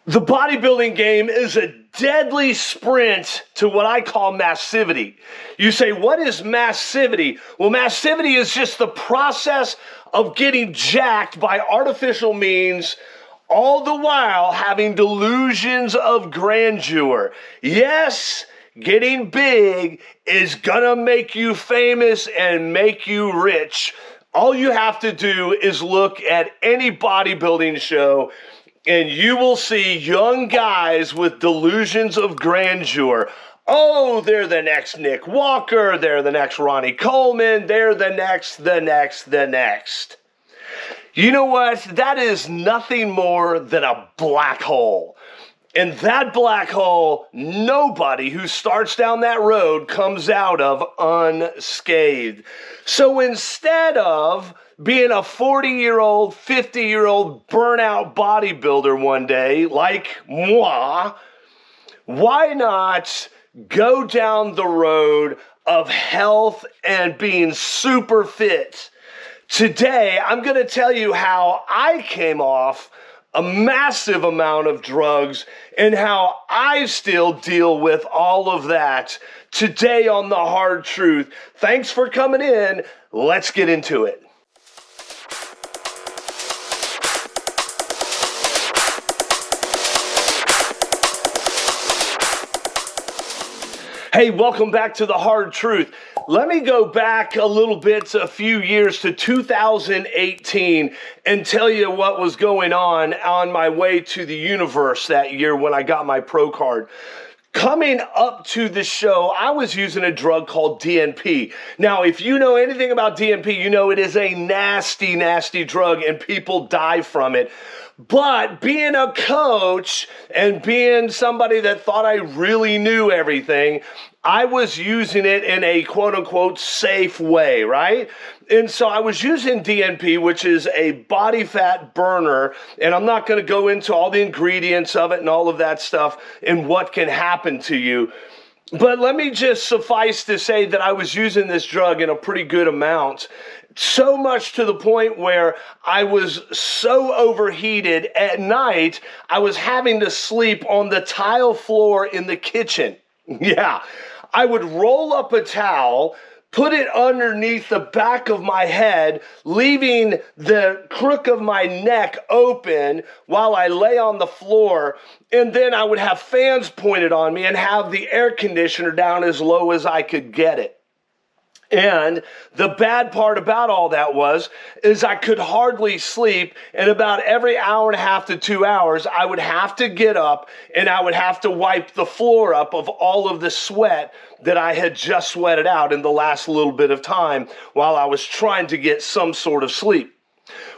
The bodybuilding game is a deadly sprint to what I call massivity. You say, what is massivity? Well, massivity is just the process of getting jacked by artificial means, all the while having delusions of grandeur. Yes, getting big is gonna make you famous and make you rich. All you have to do is look at any bodybuilding show and you will see young guys with delusions of grandeur. Oh, they're the next Nick Walker, they're the next Ronnie Coleman, they're the next. You know what? That is nothing more than a black hole. And that black hole, nobody who starts down that road comes out of unscathed. So instead of being a 40-year-old, 50-year-old burnout bodybuilder one day, like moi, why not go down the road of health and being super fit? Today, I'm going to tell you how I came off a massive amount of drugs and how I still deal with all of that today on The Hard Truth. Thanks for coming in. Let's get into it. Hey, welcome back to The Hard Truth. Let me go back a little bit, a few years to 2018 and tell you what was going on my way to the universe that year when I got my pro card. Coming up to the show, I was using a drug called DNP. Now, if you know anything about DNP, you know it is a nasty, nasty drug and people die from it. But being a coach and being somebody that thought I really knew everything, I was using it in a quote-unquote safe way, right? And so I was using DNP, which is a body fat burner, and I'm not going to go into all the ingredients of it and all of that stuff and what can happen to you. But let me just suffice to say that I was using this drug in a pretty good amount. So much to the point where I was so overheated at night, I was having to sleep on the tile floor in the kitchen. Yeah, I would roll up a towel, put it underneath the back of my head, leaving the crook of my neck open while I lay on the floor. And then I would have fans pointed on me and have the air conditioner down as low as I could get it. And the bad part about all that is I could hardly sleep, and about every hour and a half to 2 hours, I would have to get up and I would have to wipe the floor up of all of the sweat that I had just sweated out in the last little bit of time while I was trying to get some sort of sleep.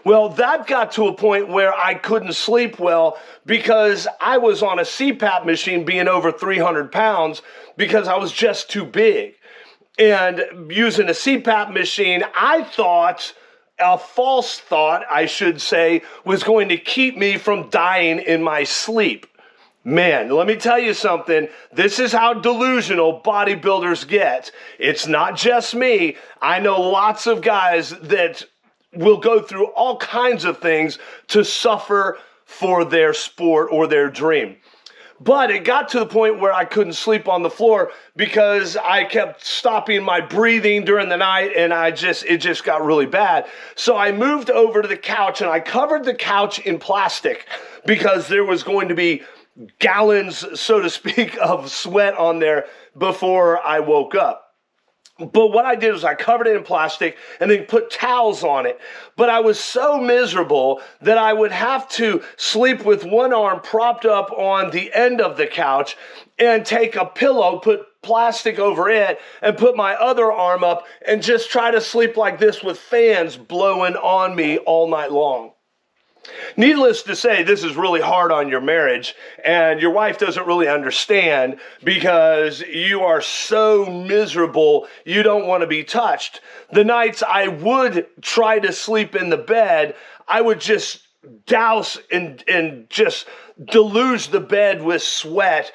Well, that got to a point where I couldn't sleep well because I was on a CPAP machine being over 300 pounds because I was just too big. And using a CPAP machine, I thought, a false thought, I should say, was going to keep me from dying in my sleep. Man, let me tell you something. This is how delusional bodybuilders get. It's not just me. I know lots of guys that will go through all kinds of things to suffer for their sport or their dream. But it got to the point where I couldn't sleep on the floor because I kept stopping my breathing during the night and it just got really bad. So I moved over to the couch and I covered the couch in plastic because there was going to be gallons, so to speak, of sweat on there before I woke up. But what I did was I covered it in plastic and then put towels on it. But I was so miserable that I would have to sleep with one arm propped up on the end of the couch and take a pillow, put plastic over it, and put my other arm up and just try to sleep like this with fans blowing on me all night long. Needless to say, this is really hard on your marriage, and your wife doesn't really understand because you are so miserable, you don't want to be touched. The nights I would try to sleep in the bed, I would just douse and just deluge the bed with sweat.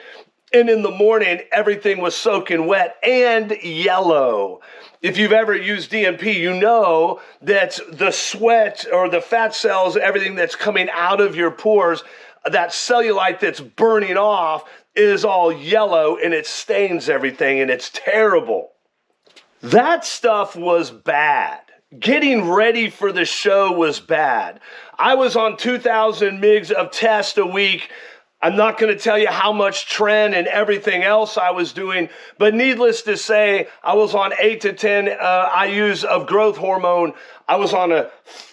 And in the morning, everything was soaking wet and yellow. If you've ever used DNP, you know that the sweat or the fat cells, everything that's coming out of your pores, that cellulite that's burning off is all yellow and it stains everything and it's terrible. That stuff was bad. Getting ready for the show was bad. I was on 2,000 mgs of test a week. I'm not going to tell you how much tren and everything else I was doing, but needless to say, I was on 8 to 10 IUs of growth hormone. I was on a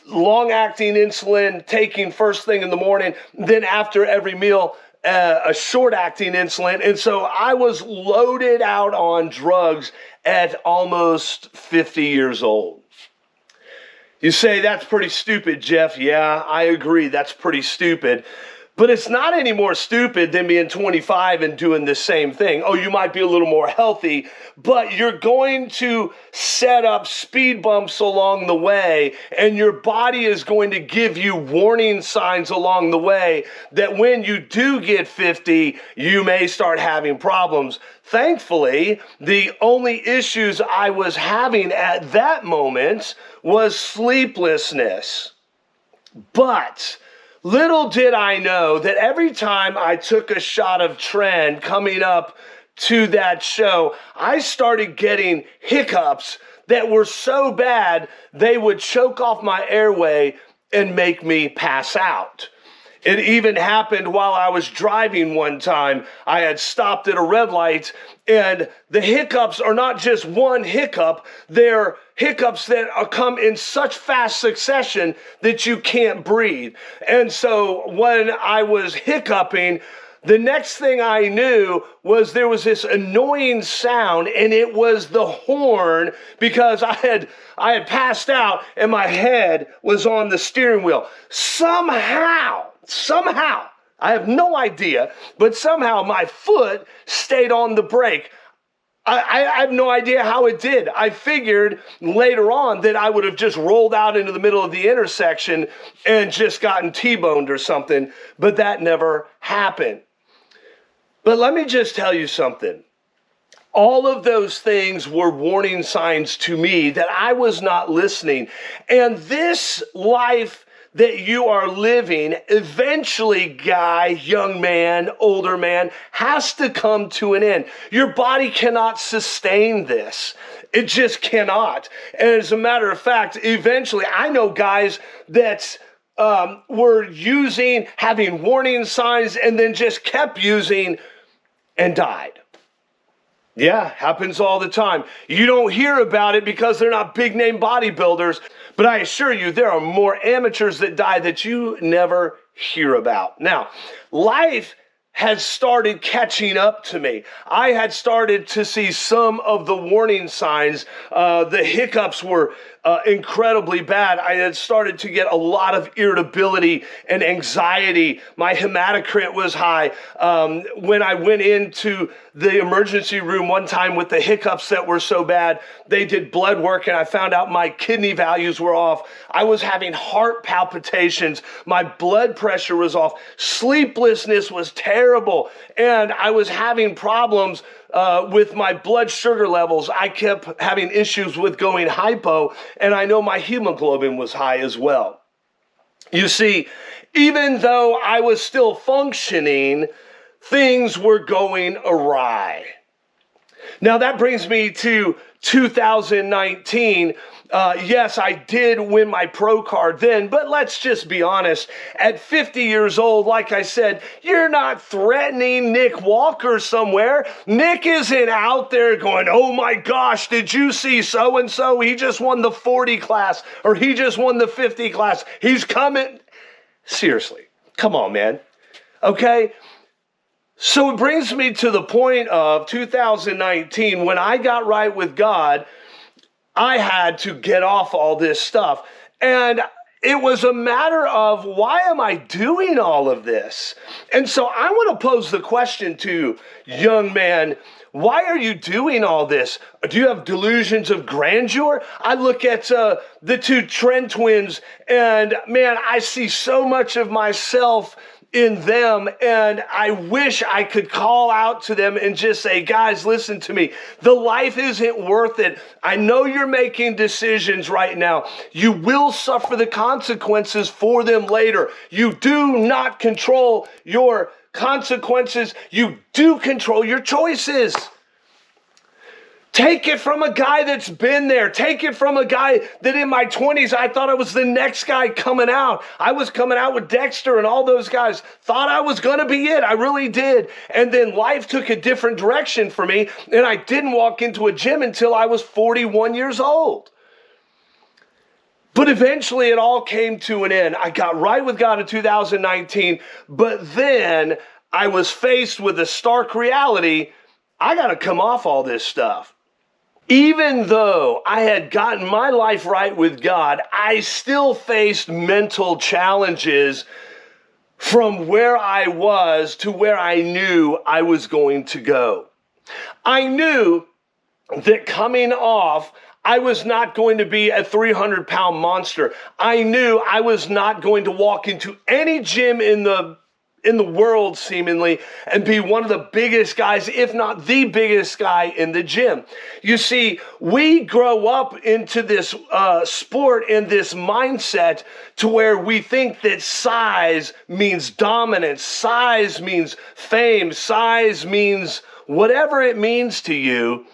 long-acting insulin, taking first thing in the morning, then after every meal, a short-acting insulin. And so I was loaded out on drugs at almost 50 years old. You say, that's pretty stupid, Jeff. Yeah, I agree. That's pretty stupid. But it's not any more stupid than being 25 and doing the same thing. Oh, you might be a little more healthy, but you're going to set up speed bumps along the way, and your body is going to give you warning signs along the way that when you do get 50, you may start having problems. Thankfully, the only issues I was having at that moment was sleeplessness. But little did I know that every time I took a shot of tren coming up to that show, I started getting hiccups that were so bad they would choke off my airway and make me pass out. It even happened while I was driving one time. I had stopped at a red light, and the hiccups are not just one hiccup. They're hiccups that come in such fast succession that you can't breathe. And so when I was hiccuping, the next thing I knew was there was this annoying sound, and it was the horn, because I had passed out and my head was on the steering wheel. Somehow, I have no idea, but somehow my foot stayed on the brake. I have no idea how it did. I figured later on that I would have just rolled out into the middle of the intersection and just gotten T-boned or something, but that never happened. But let me just tell you something. All of those things were warning signs to me that I was not listening. And this life that you are living, eventually, guy, young man, older man, has to come to an end. Your body cannot sustain this. It just cannot. And as a matter of fact, eventually, I know guys that were having warning signs, and then just kept using and died. Yeah, happens all the time. You don't hear about it because they're not big name bodybuilders, but I assure you there are more amateurs that die that you never hear about. Now, life has started catching up to me. I had started to see some of the warning signs. The hiccups were incredibly bad. I had started to get a lot of irritability and anxiety. My hematocrit was high. When I went into the emergency room one time with the hiccups that were so bad, they did blood work and I found out my kidney values were off. I was having heart palpitations. My blood pressure was off. Sleeplessness was terrible. And I was having problems with my blood sugar levels. I kept having issues with going hypo, and I know my hemoglobin was high as well. You see, even though I was still functioning, things were going awry. Now that brings me to 2019. Yes, I did win my pro card then, but let's just be honest. At 50 years old, like I said, you're not threatening Nick Walker somewhere. Nick isn't out there going, oh my gosh, did you see so-and-so? He just won the 40 class, or he just won the 50 class. He's coming. Seriously, come on, man. Okay? So it brings me to the point of 2019, when I got right with God, I had to get off all this stuff. And it was a matter of, why am I doing all of this? And so I want to pose the question to young man, why are you doing all this? Do you have delusions of grandeur? I look at the two Trent twins, and man, I see so much of myself in them, and I wish I could call out to them and just say, guys, listen to me. The life isn't worth it. I know you're making decisions right now. You will suffer the consequences for them later. You do not control your consequences. You do control your choices. Take it from a guy that's been there. Take it from a guy that in my 20s, I thought I was the next guy coming out. I was coming out with Dexter and all those guys. Thought I was going to be it. I really did. And then life took a different direction for me. And I didn't walk into a gym until I was 41 years old. But eventually it all came to an end. I got right with God in 2019. But then I was faced with a stark reality. I got to come off all this stuff. Even though I had gotten my life right with God, I still faced mental challenges from where I was to where I knew I was going to go. I knew that coming off, I was not going to be a 300-pound monster. I knew I was not going to walk into any gym in the world, seemingly, and be one of the biggest guys, if not the biggest guy in the gym. You see, we grow up into this sport and this mindset to where we think that size means dominance, size means fame, size means whatever it means to you.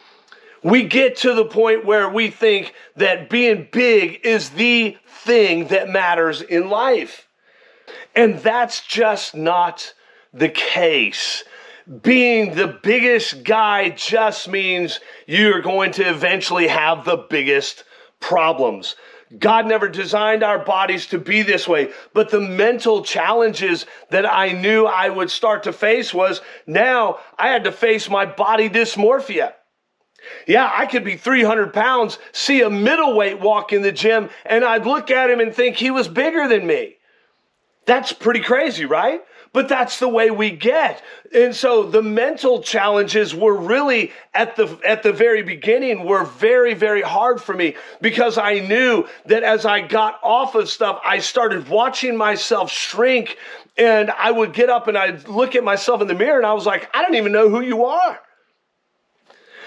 We get to the point where we think that being big is the thing that matters in life. And that's just not the case. Being the biggest guy just means you're going to eventually have the biggest problems. God never designed our bodies to be this way, but the mental challenges that I knew I would start to face was now I had to face my body dysmorphia. Yeah, I could be 300 pounds, see a middleweight walk in the gym, and I'd look at him and think he was bigger than me. That's pretty crazy, right? But that's the way we get. And so the mental challenges were really at the very beginning were very, very hard for me because I knew that as I got off of stuff, I started watching myself shrink, and I would get up and I'd look at myself in the mirror and I was like, I don't even know who you are.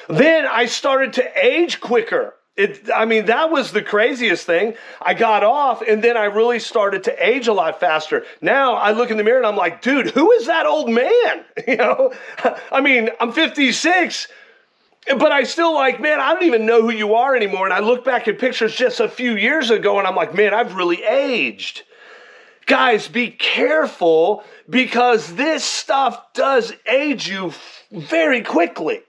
Then I started to age quicker. That was the craziest thing. I got off and then I really started to age a lot faster. Now I look in the mirror and I'm like, dude, who is that old man? I'm 56, but I still like, man, I don't even know who you are anymore. And I look back at pictures just a few years ago and I'm like, man, I've really aged. Guys, be careful because this stuff does age you very quickly.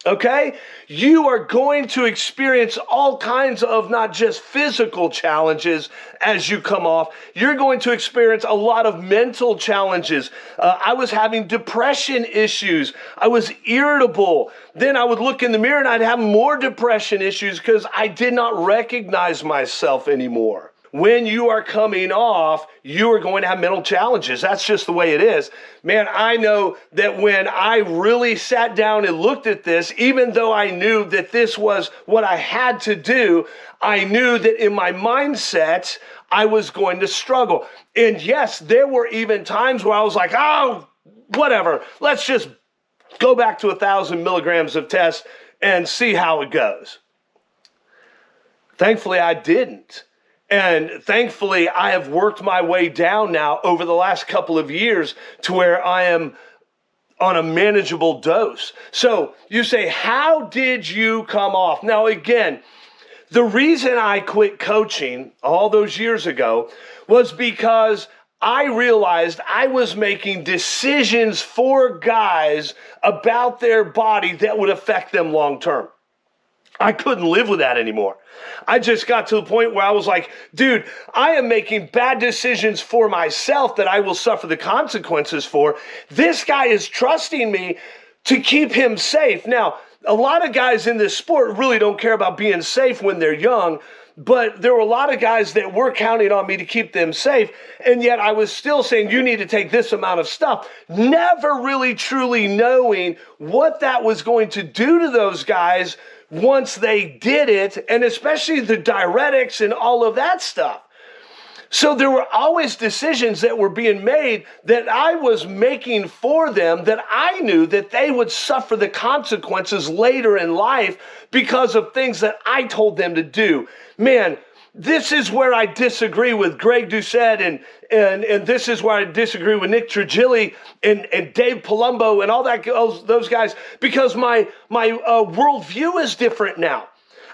Okay? You are going to experience all kinds of not just physical challenges as you come off. You're going to experience a lot of mental challenges. I was having depression issues. I was irritable. Then I would look in the mirror and I'd have more depression issues because I did not recognize myself anymore. When you are coming off, you are going to have mental challenges. That's just the way it is. Man, I know that when I really sat down and looked at this, even though I knew that this was what I had to do, I knew that in my mindset, I was going to struggle. And yes, there were even times where I was like, oh, whatever. Let's just go back to 1,000 milligrams of test and see how it goes. Thankfully, I didn't. And thankfully, I have worked my way down now over the last couple of years to where I am on a manageable dose. So you say, how did you come off? Now, again, the reason I quit coaching all those years ago was because I realized I was making decisions for guys about their body that would affect them long term. I couldn't live with that anymore. I just got to the point where I was like, dude, I am making bad decisions for myself that I will suffer the consequences for. This guy is trusting me to keep him safe. Now, a lot of guys in this sport really don't care about being safe when they're young, but there were a lot of guys that were counting on me to keep them safe, and yet I was still saying, you need to take this amount of stuff, never really truly knowing what that was going to do to those guys once they did it, and especially the diuretics and all of that stuff. So there were always decisions that were being made that I was making for them that I knew that they would suffer the consequences later in life because of things that I told them to do. Man, this is where I disagree with Greg Doucette and this is where I disagree with Nick Trigili and Dave Palumbo and all those guys, because my worldview is different now.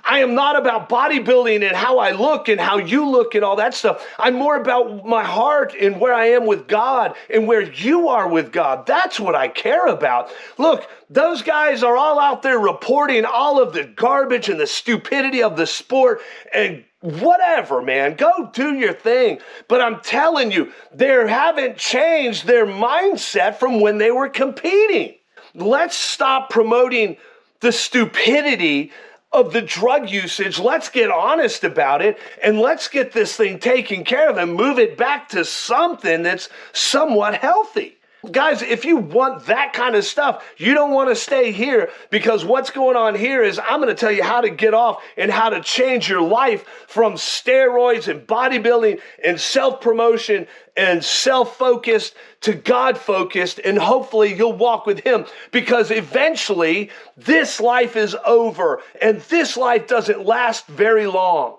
I am not about bodybuilding and how I look and how you look and all that stuff. I'm more about my heart and where I am with God and where you are with God. That's what I care about. Look, those guys are all out there reporting all of the garbage and the stupidity of the sport and whatever, man. Go do your thing. But I'm telling you, they haven't changed their mindset from when they were competing. Let's stop promoting the stupidity of the drug usage. Let's get honest about it and let's get this thing taken care of and move it back to something that's somewhat healthy. Guys, if you want that kind of stuff, you don't want to stay here, because what's going on here is I'm going to tell you how to get off and how to change your life from steroids and bodybuilding and self-promotion and self-focused to God-focused, and hopefully you'll walk with Him, because eventually this life is over and this life doesn't last very long.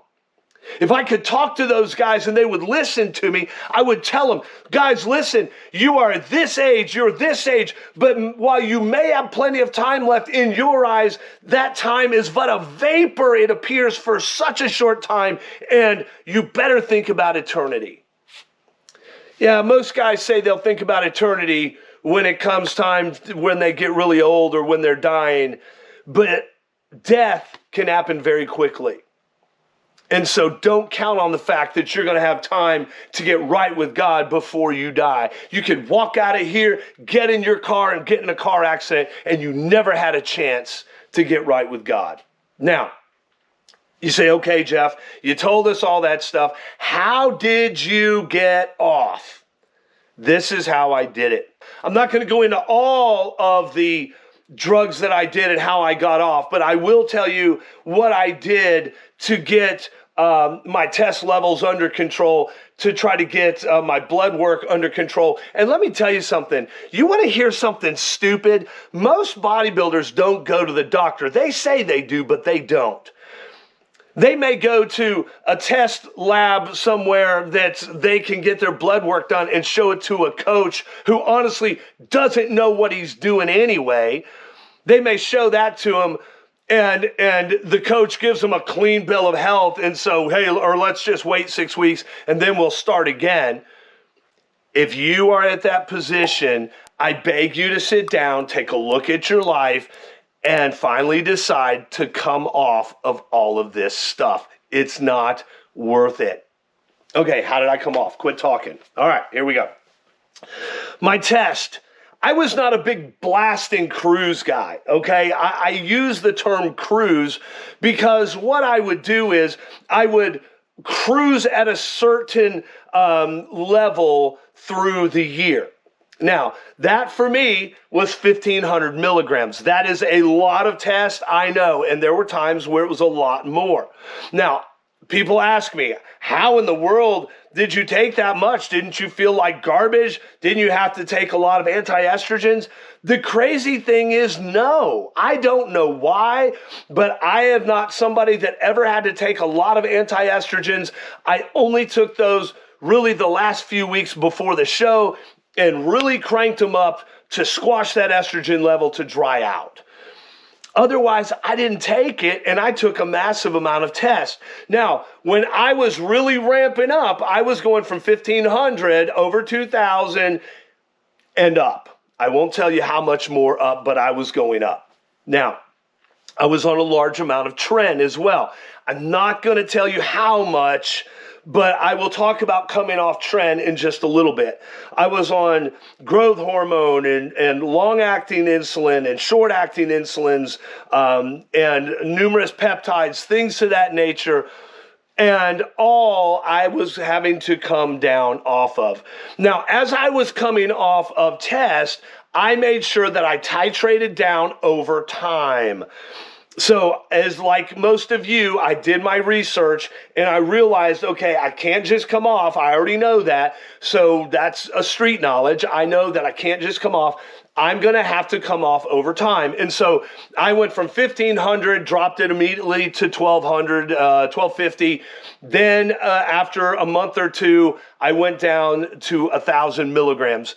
If I could talk to those guys and they would listen to me, I would tell them, guys, listen, you are this age, you're this age, but while you may have plenty of time left in your eyes, that time is but a vapor. It appears for such a short time, and you better think about eternity. Yeah, most guys say they'll think about eternity when it comes time, when they get really old or when they're dying, but death can happen very quickly. And so don't count on the fact that you're going to have time to get right with God before you die. You could walk out of here, get in your car and get in a car accident, and you never had a chance to get right with God. Now, you say, okay, Jeff, you told us all that stuff. How did you get off? This is how I did it. I'm not going to go into all of the drugs that I did and how I got off, but I will tell you what I did to get my test levels under control, to try to get my blood work under control. And let me tell you something. You want to hear something stupid? Most bodybuilders don't go to the doctor. They say they do, but they don't. They may go to a test lab somewhere that they can get their blood work done and show it to a coach who honestly doesn't know what he's doing anyway. They may show that to him, and the coach gives them a clean bill of health, and so, hey, or let's just wait 6 weeks and then we'll start again. If you are at that position, I beg you to sit down, take a look at your life, and finally decide to come off of all of this stuff. It's not worth it. Okay, how did I come off? Quit talking. All right, here we go. My test. I was not a big blasting cruise guy, okay? I use the term cruise because what I would do is I would cruise at a certain level through the year. Now, that for me was 1,500 milligrams. That is a lot of tests, I know, and there were times where it was a lot more. Now, people ask me, how in the world did you take that much? Didn't you feel like garbage? Didn't you have to take a lot of anti-estrogens? The crazy thing is, no. I don't know why, but I am not somebody that ever had to take a lot of anti-estrogens. I only took those really the last few weeks before the show and really cranked them up to squash that estrogen level to dry out. Otherwise, I didn't take it, and I took a massive amount of tests. Now, when I was really ramping up, I was going from 1,500 over 2,000 and up. I won't tell you how much more up, but I was going up. Now, I was on a large amount of tren as well. I'm not going to tell you how much, but I will talk about coming off tren in just a little bit. I was on growth hormone and long-acting insulin and short-acting insulins and numerous peptides, things to that nature, and all I was having to come down off of. Now, as I was coming off of test, I made sure that I titrated down over time. So as like most of you, I did my research and I realized, okay, I can't just come off. I already know that. So that's a street knowledge. I know that I can't just come off. I'm going to have to come off over time. And so I went from 1,500, dropped it immediately to 1,200, 1,250. Then after a month or two, I went down to 1,000 milligrams.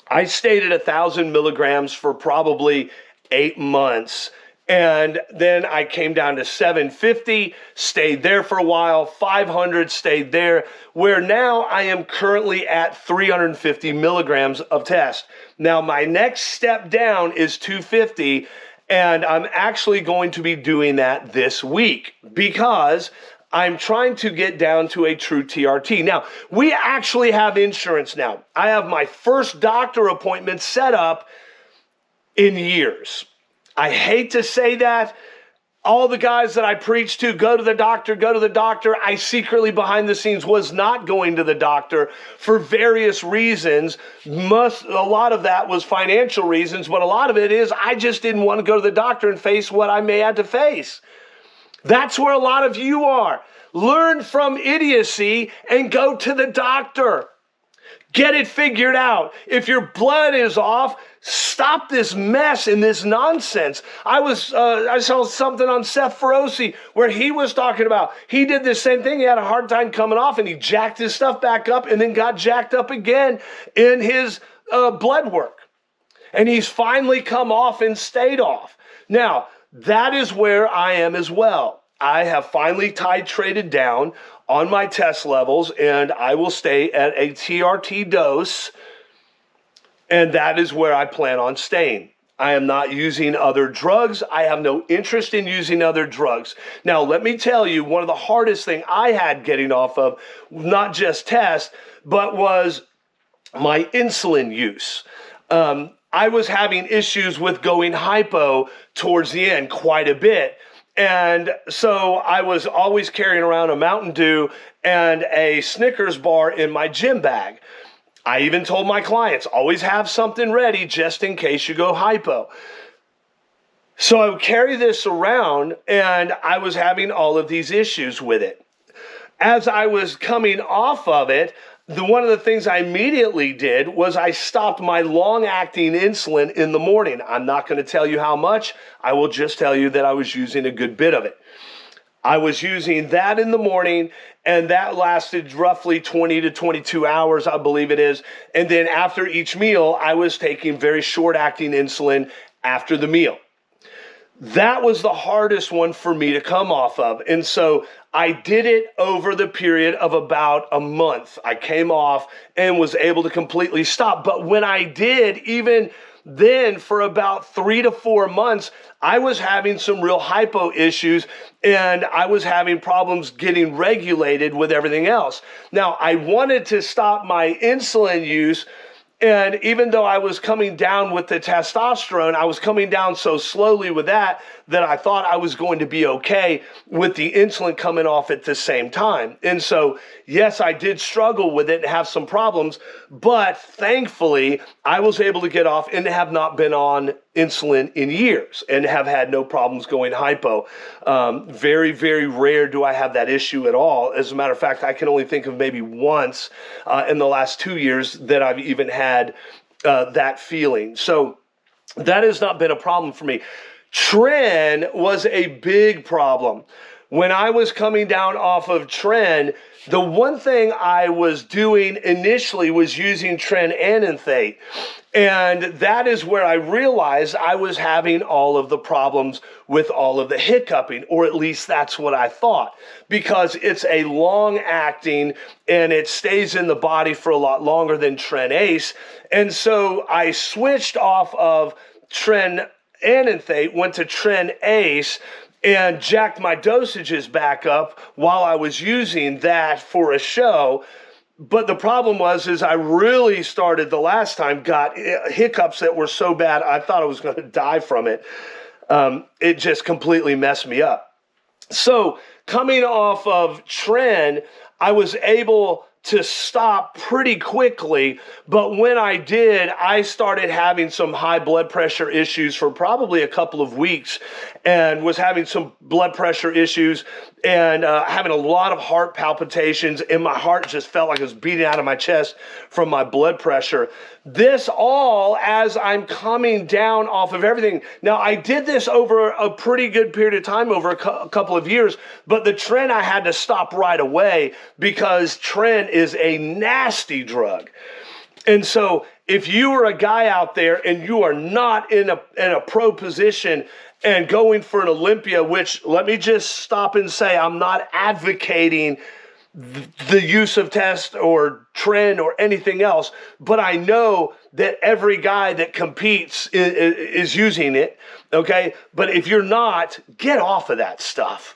I stayed at 1,000 milligrams for probably 8 months. And then I came down to 750, stayed there for a while, 500, stayed there, where now I am currently at 350 milligrams of test. Now, my next step down is 250, and I'm actually going to be doing that this week because I'm trying to get down to a true TRT. Now, we actually have insurance now. I have my first doctor appointment set up in years. I hate to say that. All the guys that I preach to, go to the doctor, go to the doctor. I secretly behind the scenes was not going to the doctor for various reasons. A lot of that was financial reasons, but a lot of it is I just didn't want to go to the doctor and face what I may have to face. That's where a lot of you are. Learn from idiocy and go to the doctor. Get it figured out. If your blood is off, stop this mess and this nonsense. I saw something on C.F.W where he was talking about, he did the same thing. He had a hard time coming off and he jacked his stuff back up and then got jacked up again in his blood work. And he's finally come off and stayed off. Now, that is where I am as well. I have finally titrated down on my test levels, and I will stay at a TRT dose, and that is where I plan on staying. I am not using other drugs. I have no interest in using other drugs. Now, let me tell you, one of the hardest things I had getting off of, not just test, but was my insulin use. I was having issues with going hypo towards the end quite a bit. And so I was always carrying around a Mountain Dew and a Snickers bar in my gym bag. I even told my clients, always have something ready just in case you go hypo. So I would carry this around and I was having all of these issues with it. As I was coming off of it, one of the things I immediately did was I stopped my long-acting insulin in the morning. I'm not going to tell you how much. I will just tell you that I was using a good bit of it. I was using that in the morning, and that lasted roughly 20 to 22 hours, I believe it is. And then after each meal, I was taking very short-acting insulin after the meal. That was the hardest one for me to come off of. And so I did it over the period of about a month. I came off and was able to completely stop. But when I did, even then for about 3 to 4 months, I was having some real hypo issues and I was having problems getting regulated with everything else. Now, I wanted to stop my insulin use. And even though I was coming down with the testosterone, I was coming down so slowly with that I thought I was going to be okay with the insulin coming off at the same time. And so, yes, I did struggle with it and have some problems, but thankfully I was able to get off and have not been on insulin in years and have had no problems going hypo. Very, very rare do I have that issue at all. As a matter of fact, I can only think of maybe once in the last 2 years that I've even had that feeling. So that has not been a problem for me. Tren was a big problem. When I was coming down off of Tren, the one thing I was doing initially was using Tren ananthate. And that is where I realized I was having all of the problems with all of the hiccuping, or at least that's what I thought, because it's a long acting and it stays in the body for a lot longer than Tren Ace. And so I switched off of Tren ananthate, went to Tren Ace, and jacked my dosages back up while I was using that for a show. But the problem was I really started the last time, got hiccups that were so bad I thought I was going to die from it. It just completely messed me up. So coming off of Tren, I was able to stop pretty quickly, but when I did, I started having some high blood pressure issues for probably a couple of weeks, and was having some blood pressure issues and having a lot of heart palpitations, and my heart just felt like it was beating out of my chest from my blood pressure. This all as I'm coming down off of everything. Now, I did this over a pretty good period of time, over a couple of years, but the Tren I had to stop right away because Tren is a nasty drug. And so if you are a guy out there and you are not in a pro position and going for an Olympia, which let me just stop and say, I'm not advocating the use of test or Tren or anything else, but I know that every guy that competes is using it, okay? But if you're not, get off of that stuff.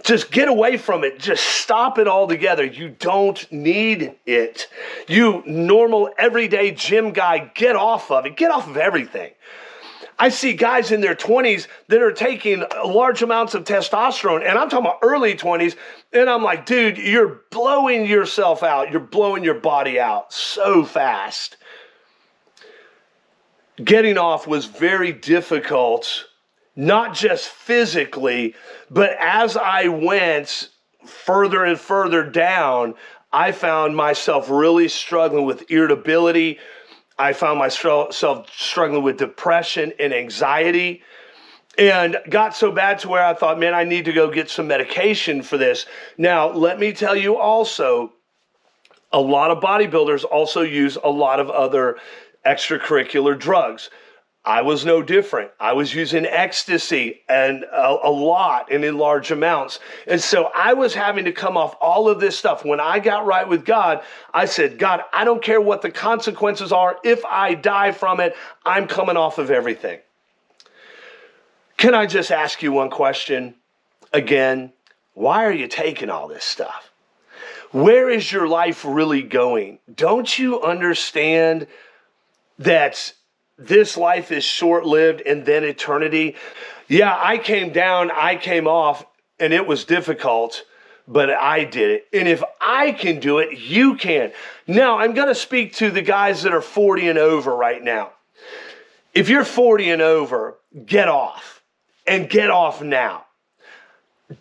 Just get away from it. Just stop it altogether. You don't need it. You normal, everyday gym guy, get off of it. Get off of everything. I see guys in their 20s that are taking large amounts of testosterone, and I'm talking about early 20s, and I'm like, dude, you're blowing yourself out. You're blowing your body out so fast. Getting off was very difficult, not just physically, but as I went further and further down, I found myself really struggling with irritability. I found myself struggling with depression and anxiety, and got so bad to where I thought, man, I need to go get some medication for this. Now, let me tell you also, a lot of bodybuilders also use a lot of other extracurricular drugs. I was no different. I was using ecstasy and a lot and in large amounts. And so I was having to come off all of this stuff. When I got right with God, I said, God, I don't care what the consequences are. If I die from it, I'm coming off of everything. Can I just ask you one question again? Why are you taking all this stuff? Where is your life really going? Don't you understand that this life is short-lived and then eternity? Yeah, I came down, I came off, and it was difficult, but I did it. And if I can do it, you can. Now, I'm going to speak to the guys that are 40 and over right now. If you're 40 and over, get off, and get off now.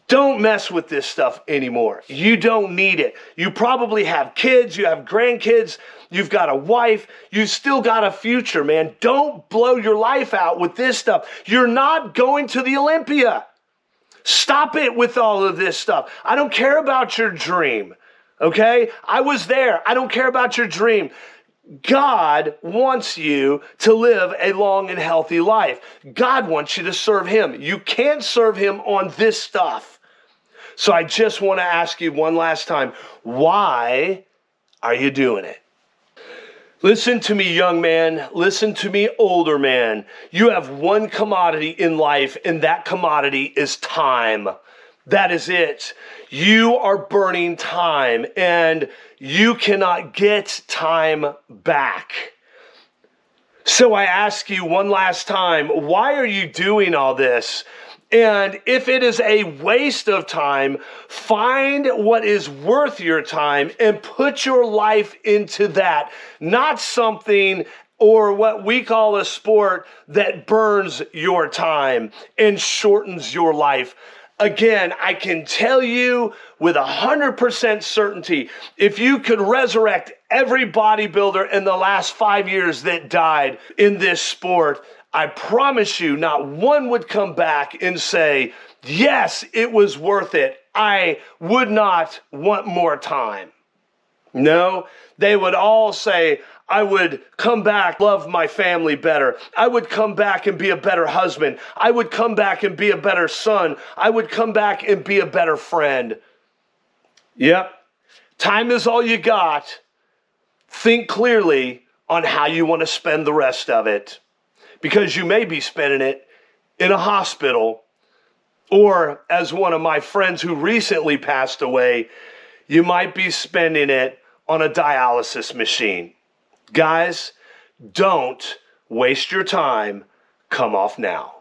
Don't mess with this stuff anymore. You don't need it. You probably have kids, you have grandkids, you've got a wife, you still got a future, man. Don't blow your life out with this stuff. You're not going to the Olympia. Stop it with all of this stuff. I don't care about your dream, okay? I was there. I don't care about your dream. God wants you to live a long and healthy life. God wants you to serve Him. You can't serve Him on this stuff. So I just want to ask you one last time, why are you doing it? Listen to me, young man. Listen to me, older man. You have one commodity in life, and that commodity is time. That is it. You are burning time, and you cannot get time back. So I ask you one last time, why are you doing all this? And if it is a waste of time, find what is worth your time and put your life into that. Not something or what we call a sport that burns your time and shortens your life. Again, I can tell you with 100% certainty, if you could resurrect every bodybuilder in the last 5 years that died in this sport, I promise you not one would come back and say, yes, it was worth it. I would not want more time. No, they would all say, I would come back, love my family better. I would come back and be a better husband. I would come back and be a better son. I would come back and be a better friend. Yep, time is all you got. Think clearly on how you want to spend the rest of it, because you may be spending it in a hospital, or as one of my friends who recently passed away, you might be spending it on a dialysis machine. Guys, don't waste your time. Come off now.